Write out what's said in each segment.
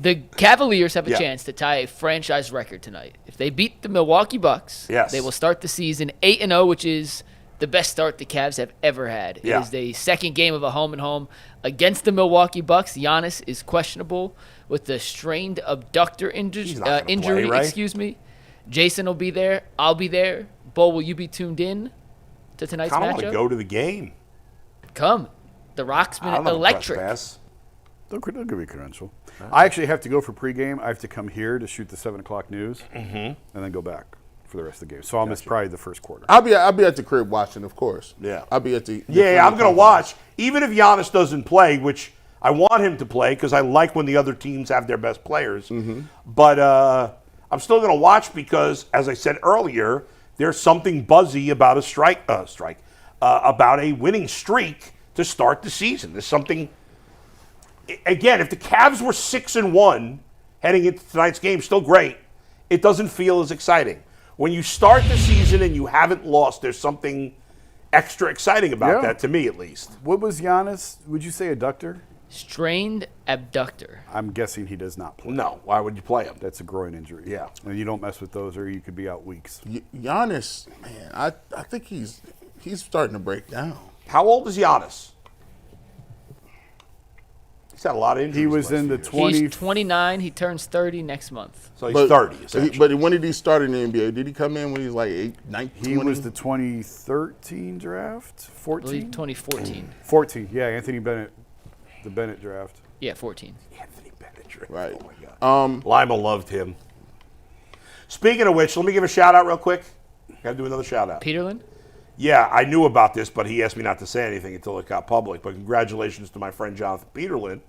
The Cavaliers have a chance to tie a franchise record tonight. If they beat the Milwaukee Bucks, they will start the season 8-0, which is the best start the Cavs have ever had. It is the second game of a home-and-home against the Milwaukee Bucks. Giannis is questionable with the strained abductor injury. Play, right? Jason will be there. I'll be there. Bo, will you be tuned in to tonight's matchup? I want to go to the game. Come. The Rock's been electric. They'll give you a credential. I actually have to go for pregame. I have to come here to shoot the 7 o'clock news and then go back for the rest of the game. So I'll miss probably the first quarter. I'll be at the crib watching, of course. Yeah. I'll be at the I'm going to watch. Even if Giannis doesn't play, which I want him to play because I like when the other teams have their best players. But I'm still going to watch because, as I said earlier, there's something buzzy about a about a winning streak to start the season. There's something. Again, if the Cavs were 6-1 heading into tonight's game, still great. It doesn't feel as exciting. When you start the season and you haven't lost, there's something extra exciting about that, to me at least. What was Giannis? Would you say abductor? Strained abductor. I'm guessing he does not play. No. Why would you play him? That's a groin injury. Yeah. And you don't mess with those or you could be out weeks. Giannis, man, I think he's starting to break down. How old is Giannis? He's had a lot of injuries. He was in the 20. He's 29. He turns 30 next month. So he's 30, essentially. But when did he start in the NBA? Did he come in when he was like 19? He was the 2013 draft? 14? I believe 2014. 14, yeah, Anthony Bennett, the Bennett draft. Yeah, 14. Anthony Bennett draft. Right. Oh, my God. Lima loved him. Speaking of which, let me give a shout-out real quick. Got to do another shout-out. Peterlin? Yeah, I knew about this, but he asked me not to say anything until it got public. But congratulations to my friend Jonathan Peterlin,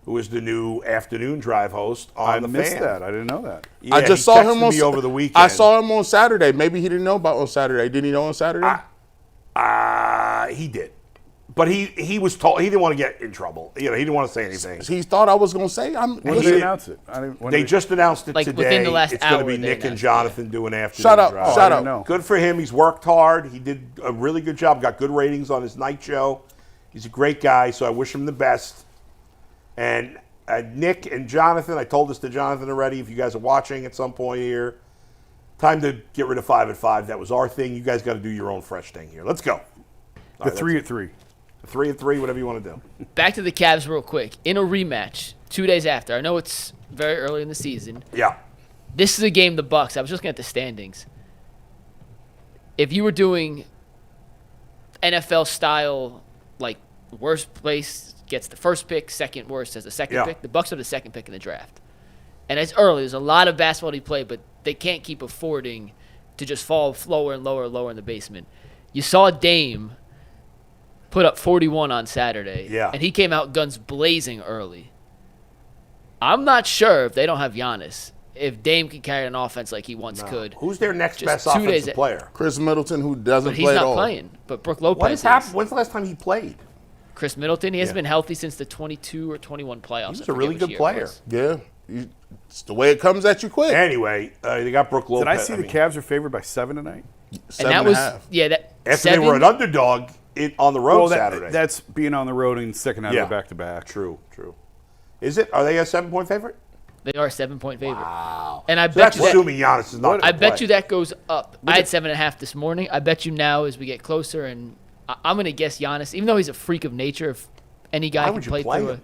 who is the new afternoon drive host on The Fan. I missed that. I didn't know that. Yeah, I just saw him over the weekend. I saw him on Saturday. Maybe he didn't know about on Saturday. Did he know on Saturday? He did. But he was told he didn't want to get in trouble. You know, he didn't want to say anything. He thought I was going to say. When did they announce it? They just announced it like today. Within the last it's hour. Going to be Nick and Jonathan doing afternoon Shout drive. out. No. Good for him. He's worked hard. He did a really good job. Got good ratings on his night show. He's a great guy, so I wish him the best. And Nick and Jonathan, I told this to Jonathan already. If you guys are watching at some point here, time to get rid of 5 at 5. That was our thing. You guys got to do your own fresh thing here. Let's go. The 3 at 3. 3 at 3, whatever you want to do. Back to the Cavs real quick. In a rematch, 2 days after. I know it's very early in the season. Yeah. This is a game the Bucks. I was just looking at the standings. If you were doing NFL style, like worst place gets the first pick, second worst has the second pick, the Bucks are the second pick in the draft. And it's early. There's a lot of basketball to play, but they can't keep affording to just fall lower and lower and lower in the basement. You saw Dame put up 41 on Saturday, and he came out guns blazing early. I'm not sure if they don't have Giannis, if Dame can carry an offense like he once could. Who's their next best offensive player? Chris Middleton, who doesn't play at all. He's not playing, but Brook Lopez What has happened? When's the last time he played? Chris Middleton, he hasn't been healthy since the 22 or 21 playoffs. He's a really good player. Yeah. It's the way it comes at you quick. Anyway, they got Brook Lopez. Did I see the Cavs are favored by 7 tonight? 7.5. After they were an underdog on the road Saturday. That's being on the road and second out of back-to-back. True. Is it? Are they a 7-point favorite? They are a 7-point favorite. Wow. And I so bet that's assuming Giannis is not. I bet you that goes up. I had 7.5 this morning. I bet you now as we get closer, and I'm going to guess Giannis, even though he's a freak of nature, if any guy can play through it.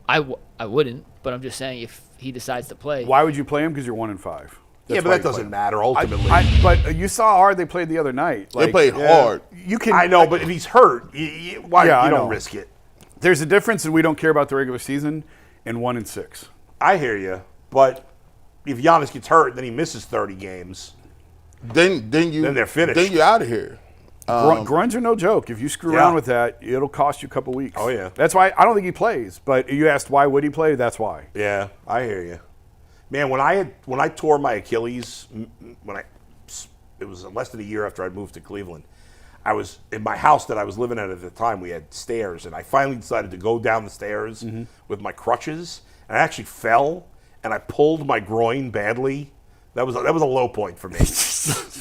I wouldn't, but I'm just saying if he decides to play. Why would you play him? Because you're 1-5. Yeah, but that doesn't matter ultimately. But you saw how hard they played the other night. They played hard. I know, but if he's hurt, why you don't risk it? There's a difference, and we don't care about the regular season, in 1-6. I hear you, but if Giannis gets hurt, then he misses 30 games. Then they're finished. Then you're out of here. Grunge are no joke. If you screw around with that, it'll cost you a couple weeks. Oh, yeah. That's why I don't think he plays. But you asked why would he play? That's why. Yeah, I hear you. Man, when I tore my Achilles, it was less than a year after I moved to Cleveland. I was in my house that I was living at the time. We had stairs, and I finally decided to go down the stairs with my crutches. And I actually fell, and I pulled my groin badly. That was a low point for me.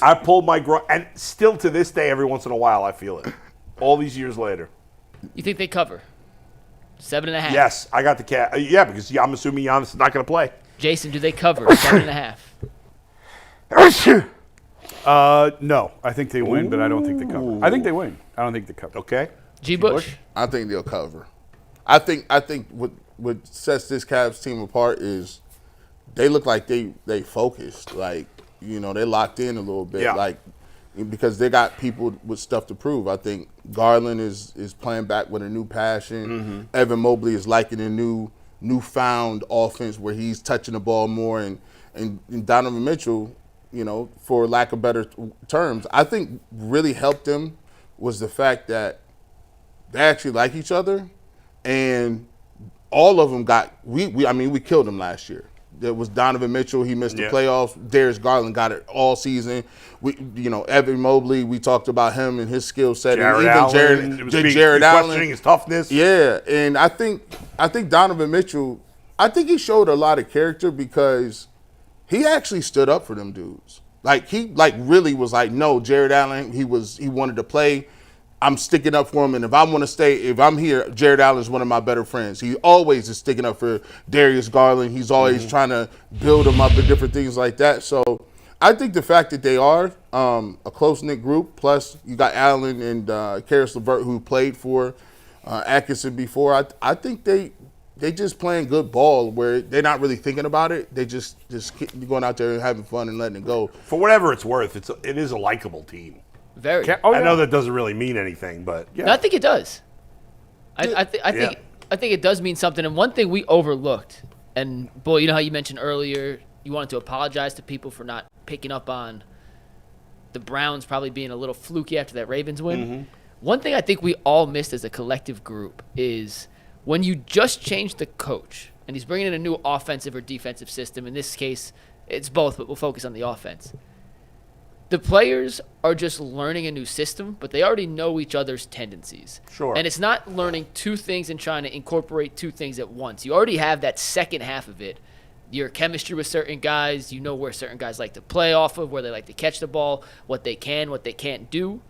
I pulled my groin, and still to this day, every once in a while, I feel it. All these years later. You think they cover? 7.5. Yes, I got the cat. Yeah, because I'm assuming Giannis is not going to play. Jason, do they cover 7.5? No, I think they win, but I don't think they cover. I think they win. I don't think they cover. Okay. G. Bush? I think they'll cover. I think what sets this Cavs team apart is they look like they focused. Like, they locked in a little bit. Yeah. Like, because they got people with stuff to prove. I think Garland is playing back with a new passion. Mm-hmm. Evan Mobley is liking a newfound offense where he's touching the ball more, and Donovan Mitchell, for lack of better terms, I think really helped them was the fact that they actually like each other, and all of them we killed them last year. There was Donovan Mitchell, he missed the playoffs. Darius Garland got it all season. Evan Mobley, we talked about him and his skill set. Jared Allen, Jared Allen, questioning his toughness. Yeah, and I think Donovan Mitchell, I think he showed a lot of character because he actually stood up for them dudes. Like he really was like, no, Jared Allen, he wanted to play. I'm sticking up for him, and if I'm here, Jared Allen is one of my better friends. He always is sticking up for Darius Garland. He's always trying to build him up and different things like that. So I think the fact that they are a close-knit group, plus you got Allen and Karis LeVert who played for Atkinson before, I think they just playing good ball where they're not really thinking about it. They just keep going out there and having fun and letting it go. For whatever it's worth, it is a likable team. Very. I know that doesn't really mean anything, but No, I think it does. I think it does mean something. And one thing we overlooked, and boy, you know how you mentioned earlier, you wanted to apologize to people for not picking up on the Browns probably being a little fluky after that Ravens win. Mm-hmm. One thing I think we all missed as a collective group is when you just change the coach and he's bringing in a new offensive or defensive system. In this case, it's both, but we'll focus on the offense. The players are just learning a new system, but they already know each other's tendencies. Sure. And it's not learning two things and trying to incorporate two things at once. You already have that second half of it. Your chemistry with certain guys, you know where certain guys like to play off of, where they like to catch the ball, what they can, what they can't do.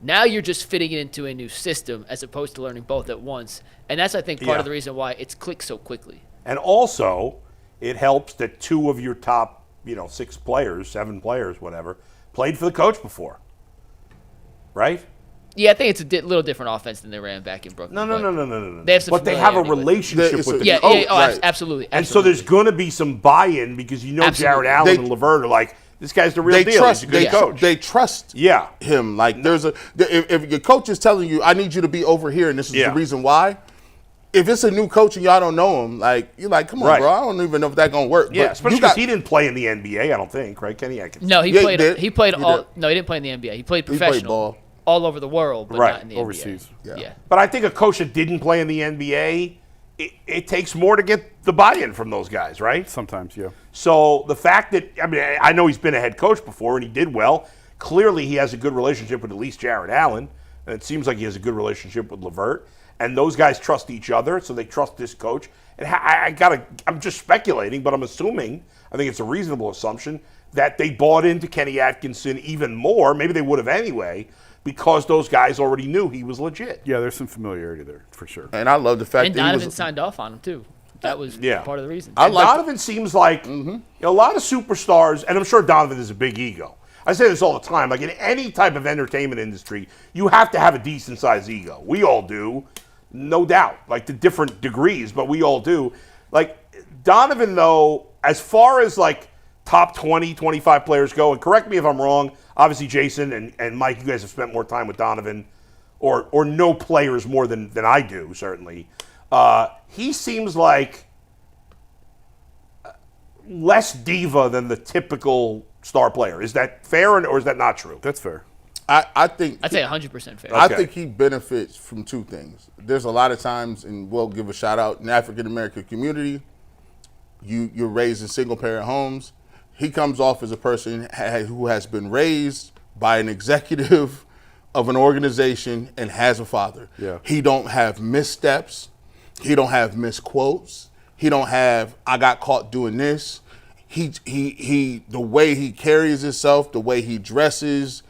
Now you're just fitting it into a new system as opposed to learning both at once. And that's, I think, part of the reason why it's clicked so quickly. And also, it helps that two of your top, 6 players, 7 players, whatever, played for the coach before, right? Yeah, I think it's a little different offense than they ran back in Brooklyn. No. They have some but they have a familiarity with it. relationship with the Yeah, coach. right. Absolutely. And so there's going to be some buy-in because Absolutely. Jared Allen and LeVert are like, this guy's the real deal. He's a good coach. They trust him. Like if your coach is telling you, I need you to be over here, and this is the reason why. If it's a new coach and y'all don't know him, you're like, come on, bro, I don't even know if that's gonna work. Yeah, but especially because he didn't play in the NBA, I don't think, right? Kenny Atkinson. No, he played. He played all. Did. No, he didn't play in the NBA. He played professional. He played ball all over the world, but not in the overseas. NBA. Yeah. But I think a coach that didn't play in the NBA, it takes more to get the buy-in from those guys, right? Sometimes, yeah. So the fact that, I know he's been a head coach before and he did well. Clearly he has a good relationship with at least Jared Allen, and it seems like he has a good relationship with LeVert. And those guys trust each other, so they trust this coach. And I'm just speculating, but I'm assuming, I think it's a reasonable assumption, that they bought into Kenny Atkinson even more, maybe they would have anyway, because those guys already knew he was legit. Yeah, there's some familiarity there, for sure. And I love the fact that Donovan signed off on him, too. That was part of the reason. Donovan seems like a lot of superstars, and I'm sure Donovan is a big ego. I say this all the time, like in any type of entertainment industry, you have to have a decent-sized ego. We all do. No doubt, like to different degrees, but we all do. Like Donovan, though, as far as like top 20, 25 players go, and correct me if I'm wrong, obviously Jason and Mike, you guys have spent more time with Donovan or know players more than I do, certainly. He seems like less diva than the typical star player. Is that fair or is that not true? That's fair. I think I'd say 100% fair. I think he benefits from two things. There's a lot of times, and we'll give a shout out in the African American community. You're raised in single parent homes. He comes off as a person who has been raised by an executive of an organization and has a father. Yeah. He don't have missteps. He don't have misquotes. He don't have I got caught doing this. He the way he carries himself, the way he dresses.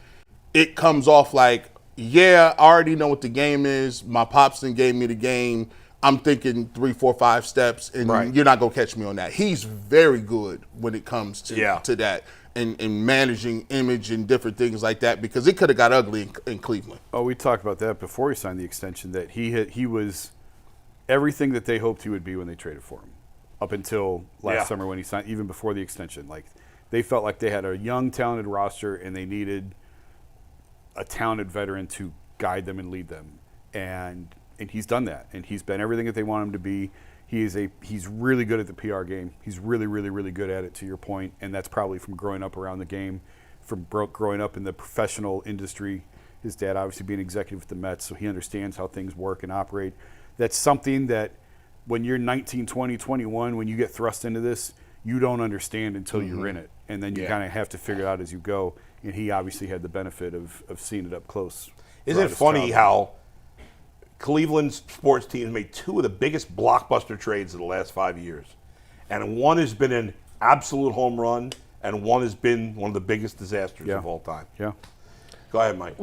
It comes off like, I already know what the game is. My pops done gave me the game. I'm thinking 3, 4, 5 steps, and Right. you're not gonna catch me on that. He's very good when it comes to that and managing image and different things like that, because it could have got ugly in Cleveland. Oh, we talked about that before he signed the extension, that he was everything that they hoped he would be when they traded for him, up until last summer when he signed, even before the extension. Like, they felt like they had a young, talented roster, and they needed a talented veteran to guide them and lead them. And he's done that, and he's been everything that they want him to be. He's really good at the PR game. He's really, really, really good at it, to your point, and that's probably from growing up around the game, from growing up in the professional industry. His dad obviously being executive at the Mets, so he understands how things work and operate. That's something that when you're 19, 20, 21, when you get thrust into this, you don't understand until you're in it, and then you kind of have to figure it out as you go. And he obviously had the benefit of seeing it up close. Isn't it funny how Cleveland's sports teams made 2 of the biggest blockbuster trades of the last 5 years? And one has been an absolute home run, and one has been one of the biggest disasters of all time. Yeah. Go ahead, Mike.